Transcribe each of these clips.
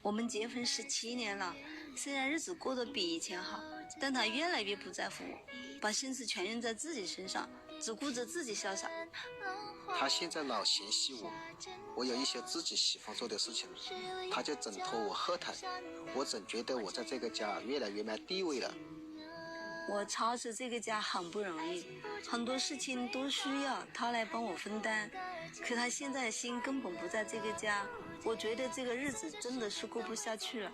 我们结婚17年了，虽然日子过得比以前好，但他越来越不在乎我，把心思全用在自己身上，只顾着自己潇洒。他现在老嫌弃我，我有一些自己喜欢做的事情，他就总拖我后腿，我总觉得我在这个家越来越没地位了。我操持这个家很不容易，很多事情都需要他来帮我分担，可他现在心根本不在这个家，我觉得这个日子真的是过不下去了。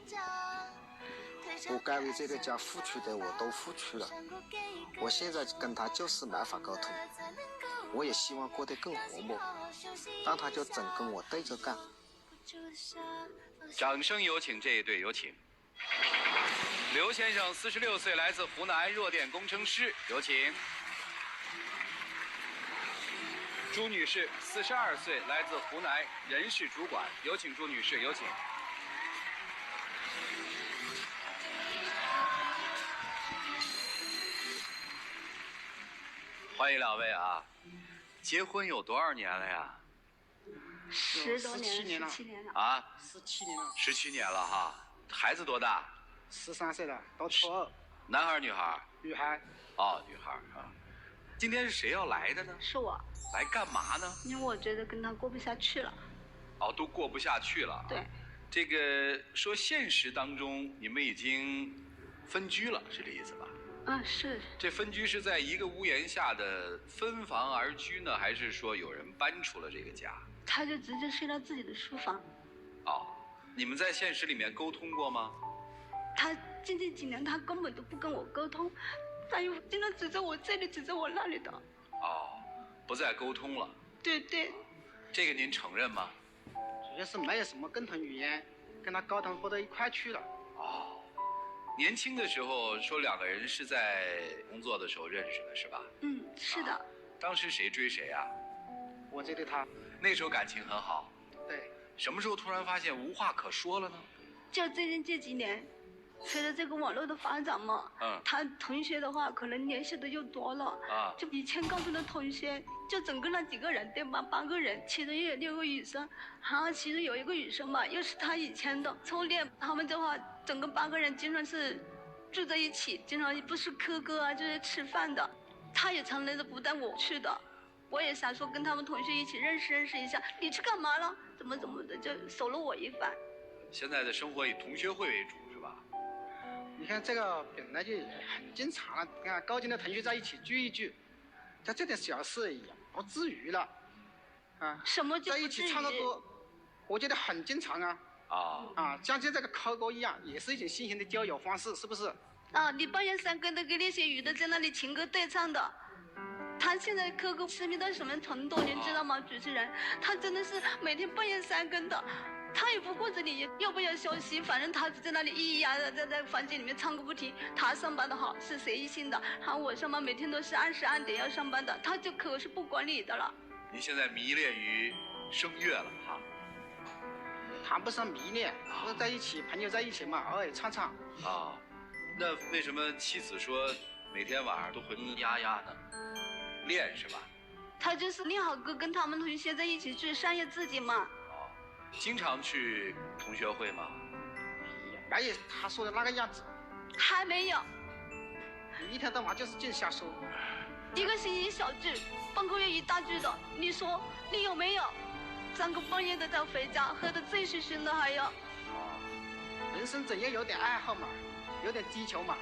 我该为这个家付出的我都付出了，我现在跟他就是没法沟通，我也希望过得更和睦，但他就总跟我对着干。掌声有请这一对，有请。刘先生46岁，来自湖南，弱电工程师，有请。朱女士42岁，来自湖南，人事主管，有请朱女士，有请。欢迎两位啊！结婚有多少年了呀10多年了，17年了。啊17年了，17年了哈。孩子多大，13岁了，到初2。男孩女孩？女孩。哦，女孩啊。今天是谁要来的呢？是我，来干嘛呢？因为我觉得跟他过不下去了。哦，都过不下去了。对。这个说现实当中你们已经分居了，是这意思吧？是。这分居是在一个屋檐下的分房而居呢，还是说有人搬出了这个家？他就直接睡到自己的书房。哦，你们在现实里面沟通过吗？他近这几年他根本都不跟我沟通，他又经常指责我这里指责我那里的。哦，不再沟通了。对对。这个您承认吗？主要是没有什么共同语言，跟他沟通不到一块去了。哦，年轻的时候说两个人是在工作的时候认识的是吧？是的。当时谁追谁啊？我追的他。那时候感情很好。对。什么时候突然发现无话可说了呢？就最近这几年，随着这个网络的发展嘛，他同学的话可能联系的又多了，就以前高中的同学就总共那几个人对吧，8个人，其中又有6个女生，然后其中有一个女生嘛，又是他以前的初恋，他们的话整个8个人经常是住在一起，经常不是K歌啊就是吃饭的，他也从来都不带我去的。我也想说跟他们同学一起认识一下，你去干嘛了？怎么的，就守了我一番。现在的生活以同学会为主是吧？你看这个本来就很经常了，看高中的同学在一起聚一聚，在这点小事也不至于了，什么就在一起唱个歌，我觉得很经常啊。像这个 K歌一样，也是一种新型的交友方式，是不是？你半夜3更的跟那些女的在那里情歌对唱的。他现在 K歌痴迷到什么程度，您知道吗？主持人，他真的是每天半夜3更的，他也不顾着你要不要休息，反正他就在那里咿咿呀的在房间里面唱个不停。他上班的好是随意性的，然后我上班每天都是按点要上班的，他就可是不管你的了。您现在迷恋于声乐了哈？谈不上迷恋，不是在一起，朋友在一起嘛，偶尔唱唱。那为什么妻子说每天晚上都浑浑压压呢？练是吧？他就是练好歌，跟他们同学在一起去商业自己嘛。经常去同学会吗？没有他说的那个样子。还没有。你一天到晚就是净瞎说。1个星期小聚，半个月一大聚的。你说你有没有？3更半夜的再回家，喝得醉醺醺的还有。人生总要有点爱好嘛，有点追求嘛。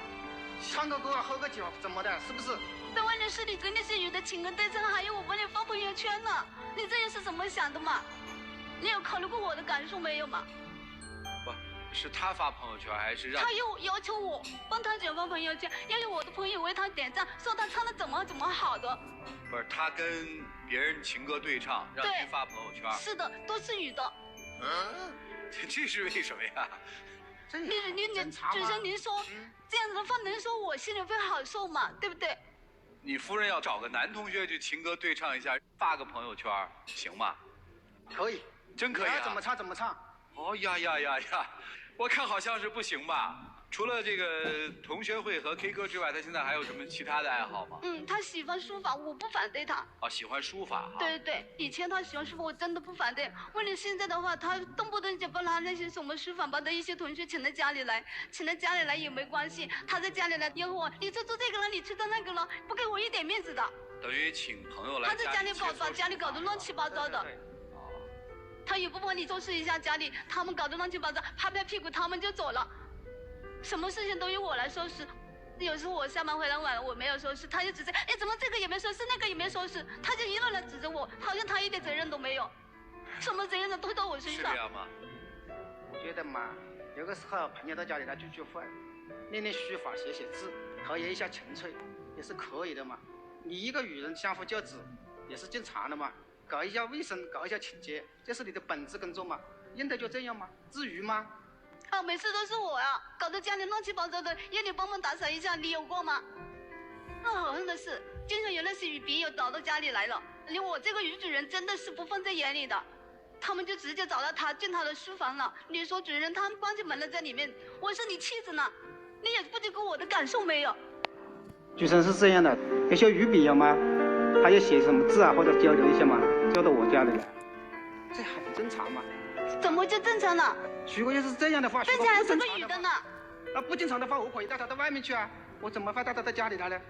唱个歌喝个酒怎么的，是不是？但问题是你跟那些女的情歌对唱，还有我帮你发朋友圈呢，你这又是怎么想的嘛？你有考虑过我的感受没有嘛？不是他发朋友圈还是让他又要求我帮他转发朋友圈，要求我的朋友为他点赞，说他唱的怎么好的。不是他跟别人情歌对唱，让您发朋友圈。是的，都是女的。这是为什么呀？你主持人您说这样子的话，能说我心里会好受吗？对不对？你夫人要找个男同学去情歌对唱一下，发个朋友圈，行吗？可以，真可以啊！怎么唱怎么唱。哦呀，我看好像是不行吧？除了这个同学会和 K 歌之外，他现在还有什么其他的爱好吗？他喜欢书法，我不反对他。哦，喜欢书法哈。对对，以前他喜欢书法，我真的不反对。问题现在的话，他动不动就把他那些什么书法班的一些同学请到家里来，请到家里来也没关系。他在家里来吆喝我，你去做这个了，你去做那个了，不给我一点面子的。等于请朋友来。他在家里把家里搞得乱七八糟的。他也不帮你收拾一下家里，他们搞得乱七八糟，拍拍屁股他们就走了。什么事情都由我来收拾，有时候我下班回来晚了，我没有收拾，他就指责，哎，怎么这个也没收拾，那个也没收拾，他就一路来指责我，好像他一点责任都没有，什么责任都推到我身上。是这样吗？我觉得嘛，有个时候朋友到家里来聚聚会，练练书法，写写字，陶冶一下情趣，也是可以的嘛。你一个与人相夫教子，也是正常的嘛。搞一下卫生，搞一下清洁，这是你的本职工作嘛，应该就这样吗？至于吗？每次都是我呀，搞得家里乱七八糟的，要你帮忙打扫一下，你有过吗？好恨的是，经常有那些笔友找到家里来了，连我这个女主人真的是不放在眼里的，他们就直接找到他进他的书房了。你说主人，他们关起门来在里面，我是你妻子呢，你也不知道我的感受没有？主持人是这样的，有些鱼笔友嘛，他要写什么字啊，或者交流一下嘛，交到我家里来，这很正常嘛。怎么就正常了？如果要是这样的话，正常还是个女的呢。那不正常的话，我可以带他到外面去啊，我怎么会带他到家里来呢？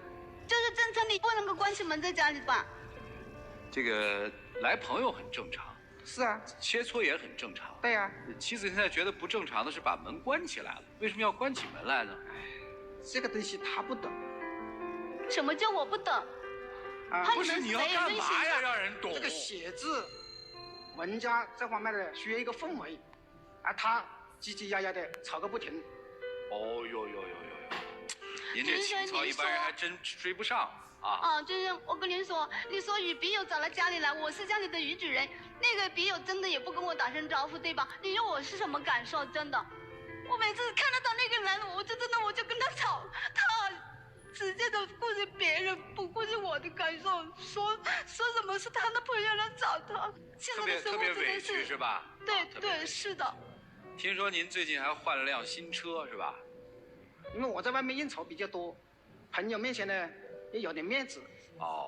就是正常，你不能够关起门在家里吧？这个来朋友很正常。是啊，切磋也很正常。对啊，妻子现在觉得不正常的是把门关起来了，为什么要关起门来呢？这个东西他不懂。什么叫我不懂？不是你要干嘛呀？让人懂。这个写字。文家这方面的需要一个氛围，而他叽叽呀呀的吵个不停。哦呦，您这情操一般人还真追不上啊！就是我跟您说，你说与笔友找到家里来，我是家里的女主人，那个笔友真的也不跟我打声招呼，对吧？你说我是什么感受？真的，我每次看得到那个男的，我就跟他吵，他直接的顾及别人，不顾及我的感受，说什么是他的朋友来找他，特别委屈是吧？对，是的。听说您最近还换了辆新车是吧？因为我在外面应酬比较多，朋友面前呢也有点面子。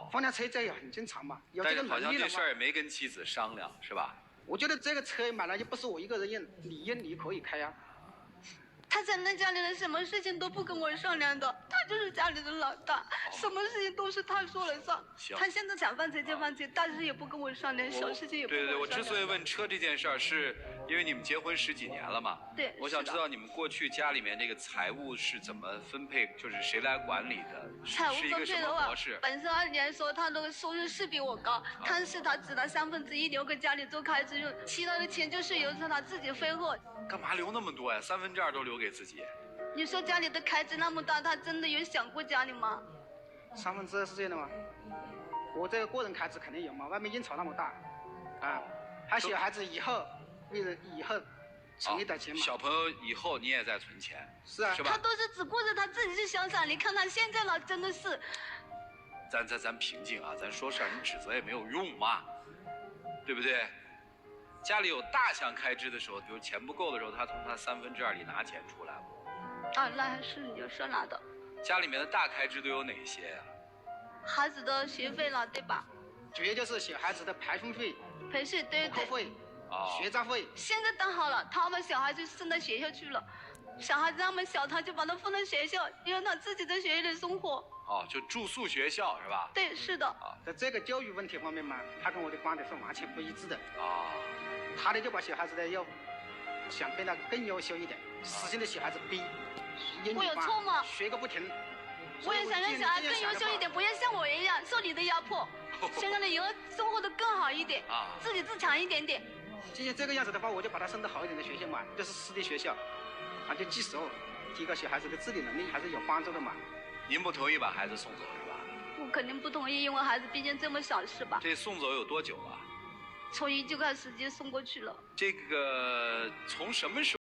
换辆车这也很正常嘛，有这个能力了嘛。但是好像这事儿也没跟妻子商量是吧？我觉得这个车买来就不是我一个人用，你用你可以开啊。他在那家里的什么事情都不跟我商量的，他就是家里的老大，什么事情都是他说了算。他现在想放弃就放弃，大事也不跟我商量，小事情也不跟我商量。对，我之所以问车这件事儿，是因为你们结婚10几年了嘛。对。我想知道你们过去家里面这个财务是怎么分配，就是谁来管理的？财务分配的话，本身按理来说他那个收入是比我高，但是他只拿1/3留给家里做开支用，其他的钱就是由他自己挥霍。干嘛留那么多呀？2/3都留给自己。你说家里的开支那么大，他真的有想过家里吗？2/3是这样的吗？我这个个人开支肯定有嘛，外面应酬那么大，还小孩子以后为了以后存一点钱嘛。小朋友以后你也在存钱。是啊。是吧？他都是只顾着他自己去潇洒，你看他现在了，真的是。咱平静啊，咱说事儿，你指责也没有用嘛，对不对？家里有大项开支的时候，比如钱不够的时候，他从他2/3里拿钱出来了。那还是有事拿的。家里面的大开支都有哪些呀？孩子的学费了，对吧？主要就是小孩子的排风费、培训，对，课费、学杂费。现在当好了，他把小孩就送到学校去了。小孩子那么小，他就把他放到学校，让他自己在学校里生活。就住宿学校是吧？对，是的。在这个教育问题方面嘛，他跟我的观点是完全不一致的。他呢就把小孩子呢要想变得更优秀一点，使劲的小孩子逼。我有错吗？学个不停。我也想让小孩更优秀一点，不要像我一样受你的压迫，想让他以后生活的更好一点，自己自强一点点。既然这个样子的话，我就把他送到好一点的学校嘛，就是私立学校，就记熟，提高小孩子的自理能力还是有帮助的嘛。您不同意把孩子送走是吧？我肯定不同意，因为孩子毕竟这么小，是吧？这送走有多久了？从1就开始就送过去了。这个从什么时候？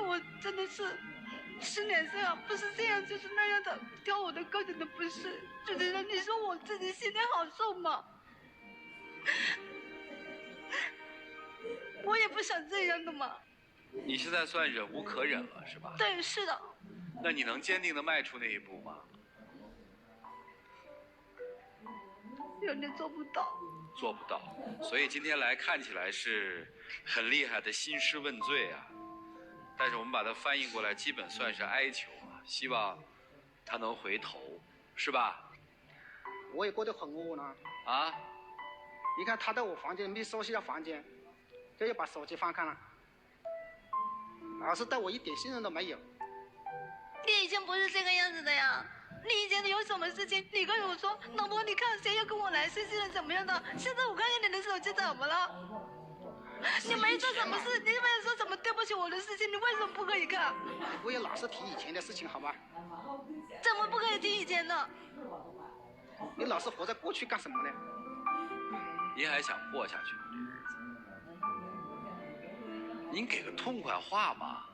我真的是10年生啊，不是这样就是那样的，挑我的个人的不是。主持人，你说我自己心里好受吗？我也不想这样的嘛。你现在算忍无可忍了，是吧？对，是的。那你能坚定的迈出那一步吗？有点做不到。做不到，所以今天来看起来是很厉害的兴师问罪啊。但是我们把它翻译过来，基本算是哀求啊，希望他能回头，是吧？我也过得很饿呢。啊？你看他到我房间没收拾下房间，就要把手机翻看了，老是对我一点信任都没有。你以前不是这个样子的呀。你以前有什么事情，你跟我说，老婆，你看谁要跟我来信息了怎么样的？现在我看见你的手机怎么了？你没做什么事，你没有说什么对不起我的事情，你为什么不可以看？你不要老是提以前的事情好吗？怎么不可以提以前呢？你老是活在过去干什么呢？您还想过下去？您给个痛快话嘛！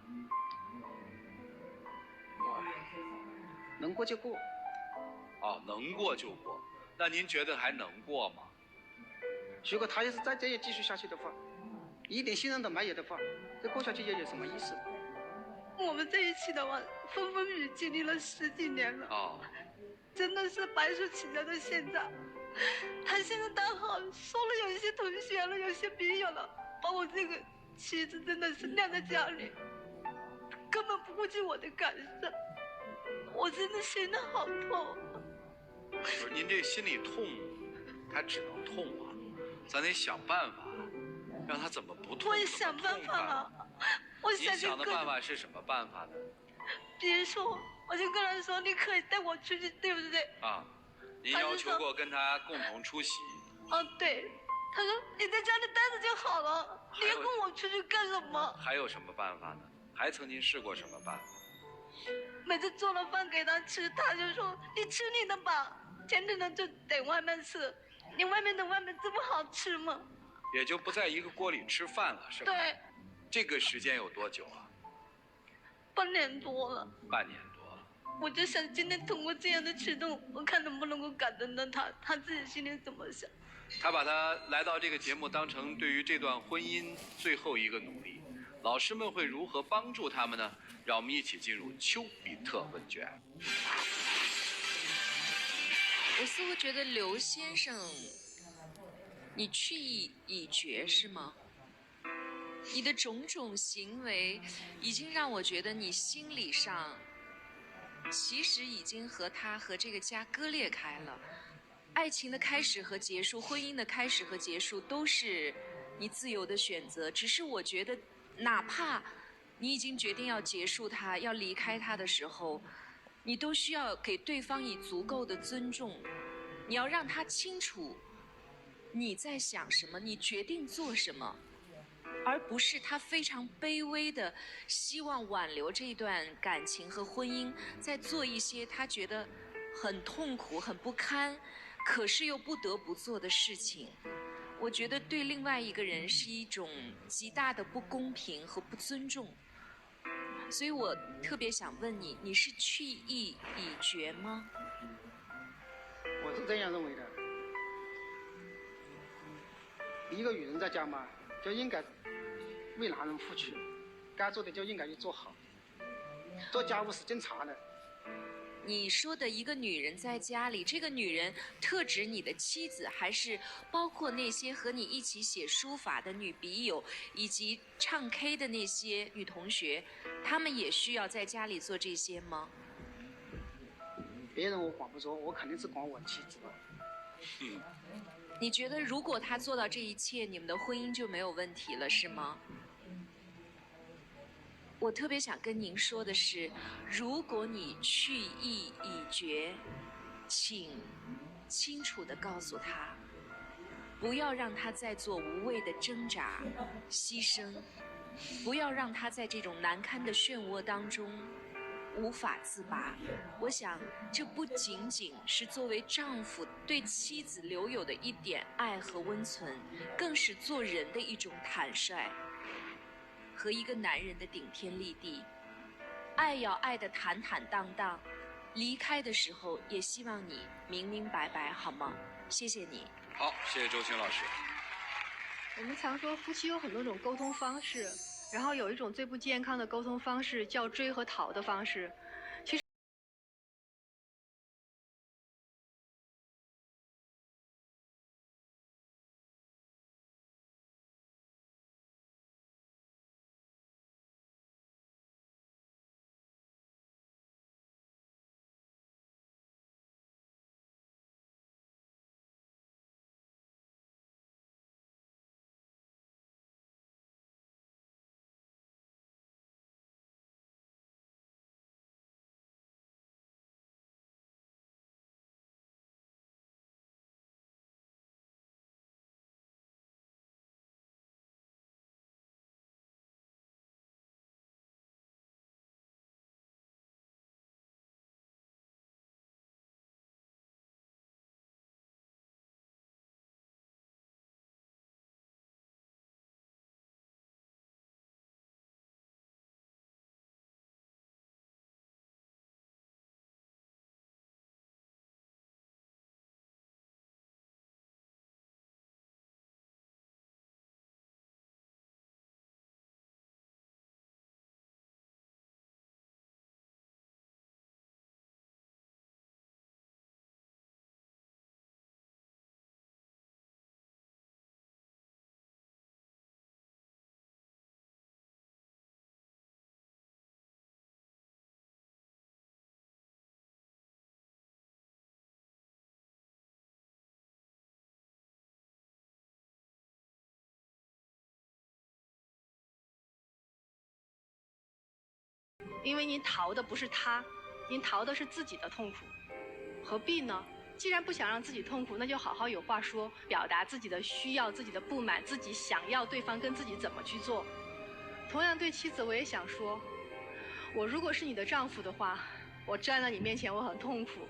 能过就过。哦，能过就过。那您觉得还能过吗？如果他要是再这样继续下去的话，一点信任都没有的话，这过下去又有什么意思？我们在一起的话，风风雨雨经历了10几年了。哦。真的是白手起家到现在。他现在倒好，说了有一些同学了，有些笔友了，把我这个妻子真的是晾在家里，根本不顾及我的感受。我真的心里好痛。不是您这心里痛，他只能痛啊，咱得想办法，让他怎么不痛。我也想办法了，我想。你想的办法是什么办法呢？比如说，我就跟他说，你可以带我出去，对不对？啊，您要求过跟他共同出席。哦，对。他说你在家里待着就好了，你要跟我出去干什么？还有什么办法呢？还曾经试过什么办法？每次做了饭给他吃，他就说你吃你的吧，天天的就等外面吃，你外面的外面这么好吃吗？也就不在一个锅里吃饭了，是吧？对。这个时间有多久啊？半年多了。半年多了。我就想今天通过这样的启动，我看能不能够感动到他，他自己心里怎么想。他把他来到这个节目当成对于这段婚姻最后一个努力，老师们会如何帮助他们呢？让我们一起进入丘比特问卷。我似乎觉得刘先生，你去意已决是吗？你的种种行为已经让我觉得你心理上其实已经和他和这个家割裂开了。爱情的开始和结束，婚姻的开始和结束都是你自由的选择，只是我觉得哪怕你已经决定要结束它，要离开它的时候，你都需要给对方以足够的尊重，你要让他清楚你在想什么，你决定做什么，而不是他非常卑微的希望挽留这段感情和婚姻，在做一些他觉得很痛苦很不堪可是又不得不做的事情。我觉得对另外一个人是一种极大的不公平和不尊重，所以我特别想问你，你是去意已决吗？我是这样认为的。一个女人在家嘛，就应该为男人付出，该做的就应该去做好，做家务时间长的。你说的一个女人在家里，这个女人特指你的妻子，还是包括那些和你一起写书法的女笔友，以及唱 K 的那些女同学，她们也需要在家里做这些吗？别人我管不着，我肯定是管我妻子的。你觉得如果她做到这一切，你们的婚姻就没有问题了，是吗？我特别想跟您说的是，如果你去意已决，请清楚地告诉他，不要让他再做无谓的挣扎、牺牲，不要让他在这种难堪的漩涡当中无法自拔。我想，这不仅仅是作为丈夫对妻子留有的一点爱和温存，更是做人的一种坦率和一个男人的顶天立地。爱要爱得坦坦荡荡，离开的时候也希望你明明白白，好吗？谢谢你。好，谢谢周青老师。我们常说夫妻有很多种沟通方式，然后有一种最不健康的沟通方式叫追和逃的方式。其实因为您逃的不是他，您逃的是自己的痛苦，何必呢？既然不想让自己痛苦，那就好好有话说，表达自己的需要、自己的不满，自己想要对方跟自己怎么去做。同样对妻子，我也想说，我如果是你的丈夫的话，我站在你面前我很痛苦，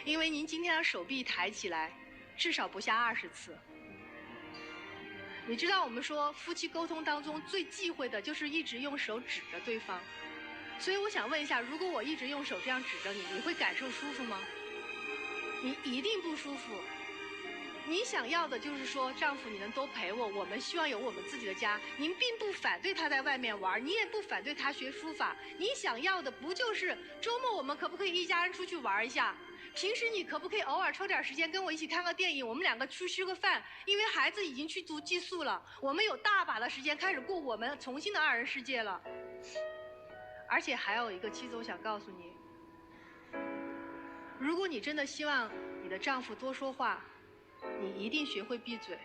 因为您今天的手臂抬起来，至少不下20次。你知道我们说夫妻沟通当中最忌讳的就是一直用手指着对方。所以我想问一下，如果我一直用手这样指着你，你会感受舒服吗？你一定不舒服。你想要的就是说，丈夫你能多陪我，我们希望有我们自己的家。您并不反对他在外面玩，你也不反对他学书法。你想要的不就是周末我们可不可以一家人出去玩一下？平时你可不可以偶尔抽点时间跟我一起看个电影，我们两个去吃个饭？因为孩子已经去读寄宿了，我们有大把的时间开始过我们重新的2人世界了。而且还有一个，妻子，我想告诉你，如果你真的希望你的丈夫多说话，你一定学会闭嘴。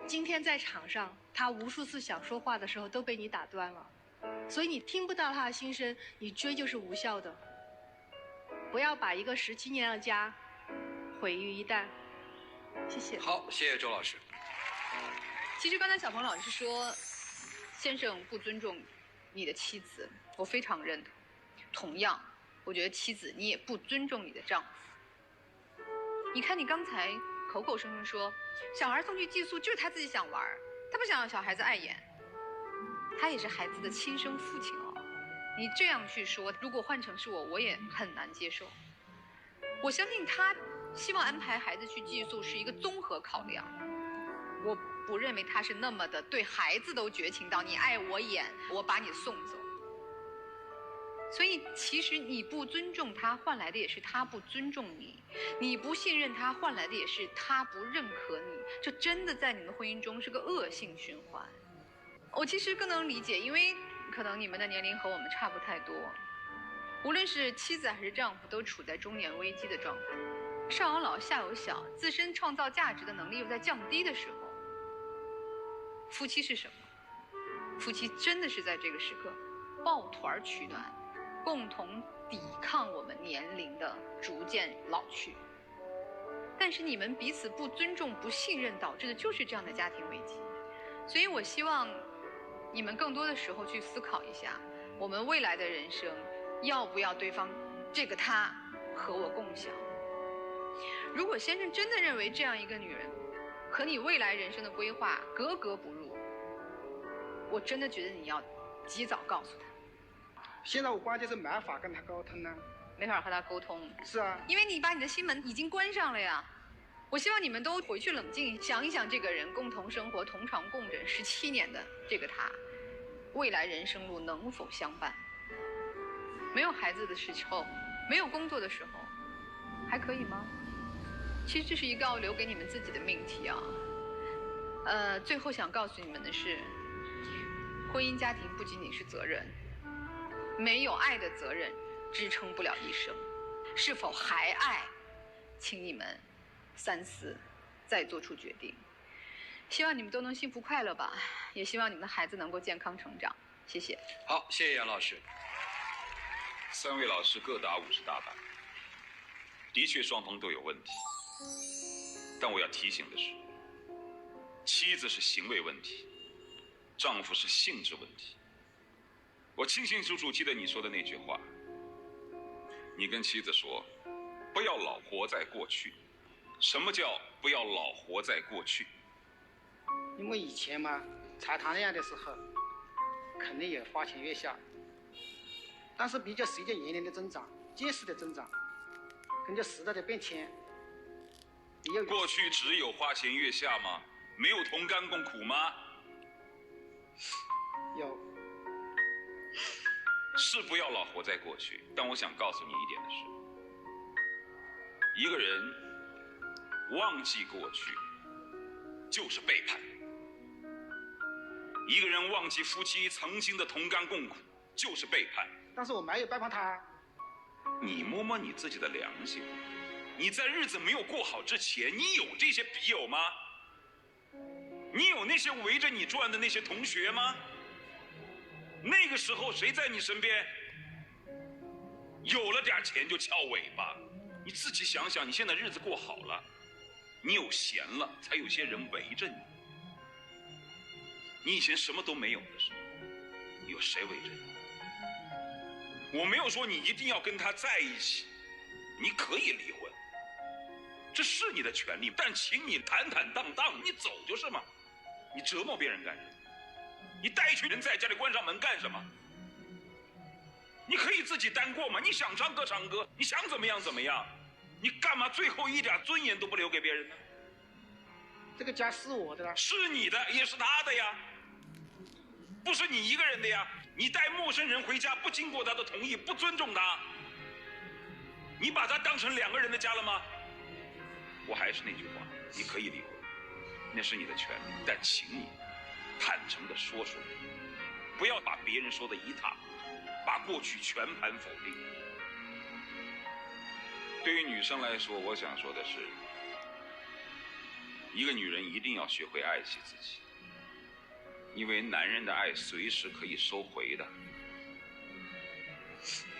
今天在场上，他无数次想说话的时候都被你打断了，所以你听不到他的心声，你追就是无效的。不要把一个17年的家毁于一旦。谢谢。好，谢谢周老师。其实刚才小鹏老师说，先生不尊重你的妻子，我非常认同。同样，我觉得妻子你也不尊重你的丈夫。你看你刚才口口声声说，小孩送去寄宿就是他自己想玩，他不想让小孩子碍眼，他也是孩子的亲生父亲哦。你这样去说，如果换成是我，我也很难接受。我相信他希望安排孩子去寄宿是一个综合考量，我不认为他是那么的对孩子都绝情到你碍我眼，我把你送走。所以其实你不尊重他，换来的也是他不尊重你；你不信任他，换来的也是他不认可你。这真的在你们婚姻中是个恶性循环。我其实更能理解，因为可能你们的年龄和我们差不太多，无论是妻子还是丈夫，都处在中年危机的状态，上有老下有小，自身创造价值的能力又在降低的时候，夫妻是什么？夫妻真的是在这个时刻抱团取暖，共同抵抗我们年龄的逐渐老去。但是你们彼此不尊重、不信任，导致的就是这样的家庭危机。所以我希望你们更多的时候去思考一下，我们未来的人生要不要对方这个他和我共享。如果先生真的认为这样一个女人和你未来人生的规划格格不入，我真的觉得你要及早告诉他。现在我关键是没法跟他沟通呢。没法和他沟通。是啊，因为你把你的心门已经关上了呀。我希望你们都回去冷静想一想，这个人共同生活、同床共枕17年的这个他，未来人生路能否相伴？没有孩子的时候，没有工作的时候，还可以吗？其实这是一个要留给你们自己的命题啊。最后想告诉你们的是，婚姻家庭不仅仅是责任，没有爱的责任支撑不了一生。是否还爱，请你们三思，再做出决定。希望你们都能幸福快乐吧，也希望你们的孩子能够健康成长。谢谢。好，谢谢杨老师。3位老师各打50大板，的确双方都有问题。但我要提醒的是，妻子是行为问题，丈夫是性质问题。我清清楚楚记得你说的那句话，你跟妻子说，不要老活在过去。什么叫不要老活在过去？因为以前嘛，才谈恋爱的时候，肯定有花前月下，但是随着年龄的增长、见识的增长，跟着时代的变迁，过去只有花前月下吗？没有同甘共苦吗？有。是不要老活在过去，但我想告诉你一点的是，一个人忘记过去就是背叛，一个人忘记夫妻曾经的同甘共苦就是背叛。但是我没有背叛他。你摸摸你自己的良心，你在日子没有过好之前，你有这些笔友吗？你有那些围着你转的那些同学吗？那个时候谁在你身边？有了点钱就翘尾巴。你自己想想，你现在日子过好了，你有闲了，才有些人围着你。你以前什么都没有的时候，有谁围着你？我没有说你一定要跟他在一起，你可以离婚，这是你的权利，但请你坦坦荡荡，你走就是嘛。你折磨别人干什么？你带一群人在家里关上门干什么？你可以自己单过吗？你想唱歌唱歌，你想怎么样怎么样，你干嘛最后一点尊严都不留给别人呢？这个家是我的啦，是你的，也是他的呀，不是你一个人的呀。你带陌生人回家不经过他的同意，不尊重他，你把他当成2个人的家了吗？我还是那句话，你可以离婚，那是你的权利，但请你坦诚地说出来，不要把别人说的一塌糊涂，把过去全盘否定。对于女生来说，我想说的是，一个女人一定要学会爱惜自己，因为男人的爱随时可以收回的。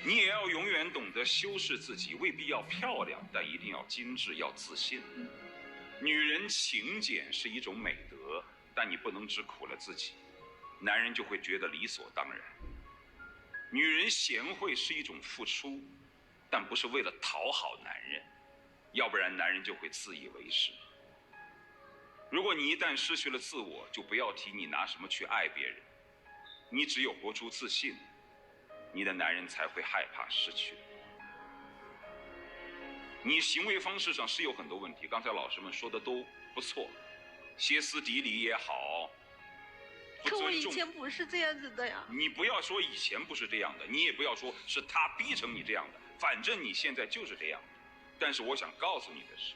你也要永远懂得修饰自己，未必要漂亮，但一定要精致，要自信。女人勤俭是一种美德，但你不能只苦了自己，男人就会觉得理所当然。女人贤惠是一种付出，但不是为了讨好男人，要不然男人就会自以为是。如果你一旦失去了自我，就不要提你拿什么去爱别人。你只有活出自信，你的男人才会害怕失去。你行为方式上是有很多问题，刚才老师们说的都不错，歇斯底里也好，可我以前不是这样子的呀。你不要说以前不是这样的，你也不要说是他逼成你这样的，反正你现在就是这样。但是我想告诉你的是，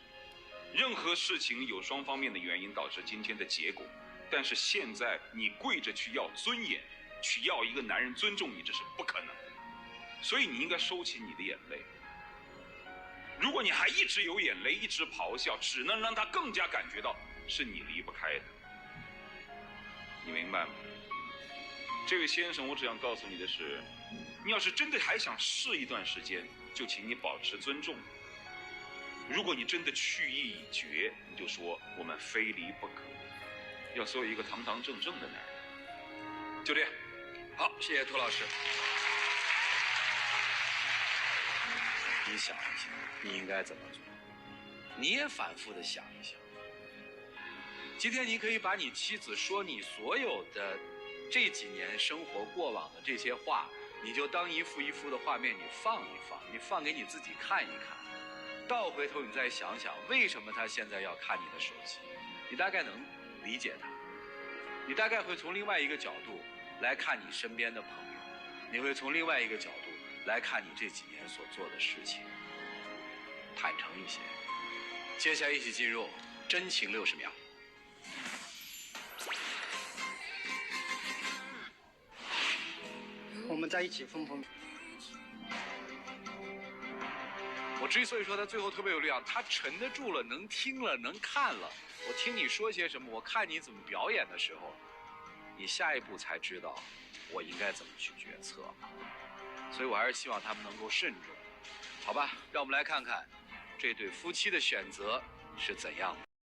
任何事情有双方面的原因导致今天的结果，但是现在你跪着去要尊严，去要一个男人尊重你，这是不可能的。所以你应该收起你的眼泪。如果你还一直有眼泪，一直咆哮，只能让他更加感觉到是你离不开的。你明白吗？这位先生，我只想告诉你的是，你要是真的还想试一段时间，就请你保持尊重。如果你真的去意已决，你就说我们非离不可，要做一个堂堂正正的男人。就这样。好，谢谢涂老师。你想一想，你应该怎么做？你也反复的想一想。今天你可以把你妻子说你所有的这几年生活过往的这些话，你就当一幅一幅的画面，你放一放，你放给你自己看一看。倒回头你再想想，为什么他现在要看你的手机？你大概能理解他，你大概会从另外一个角度来看你身边的朋友，你会从另外一个角度来看你这几年所做的事情，坦诚一些。接下来一起进入真情60秒。我们在一起疯疯。我之所以说他最后特别有力量，他沉得住了，能听了，能看了。我听你说些什么，我看你怎么表演的时候，你下一步才知道我应该怎么去决策。所以我还是希望他们能够慎重，好吧？让我们来看看这对夫妻的选择是怎样的。